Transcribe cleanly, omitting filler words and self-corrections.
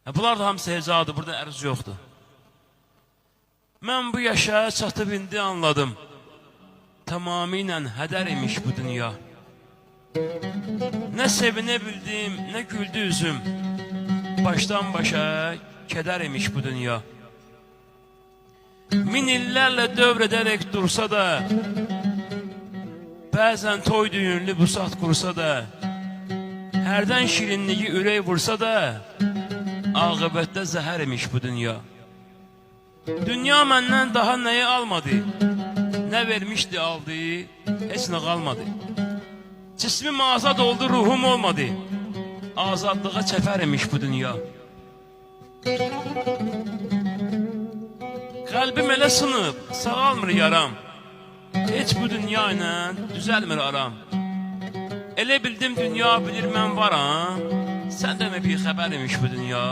Bunlar da hamısı hecadır, burada ərz yoxdur. Mən bu yaşa çatıb indi anladım. Tamamilə hədər imiş bu dünya. Nə sevinə bildim, nə güldü üzüm. Başdan başa kədər imiş bu dünya. Min illərlə dövr edərək dursa da, bəzən toy düyünlü bu saat qursa da, hərdən şirinliyi ürək vursa da, aqibətdə zəhər imiş bu dünya. Dünya məndən daha nəyi almadı, nə vermişdi aldı, heç nə qalmadı. Cismim azad oldu, ruhum olmadı, azadlığa çəfər imiş bu dünya. Qəlbim elə sınıb, sağalmır yaram, heç bu dünya ilə düzəlmir aram. Elə bildim dünya bilir mən varam, sən demə bir xəbər imiş bu dünya.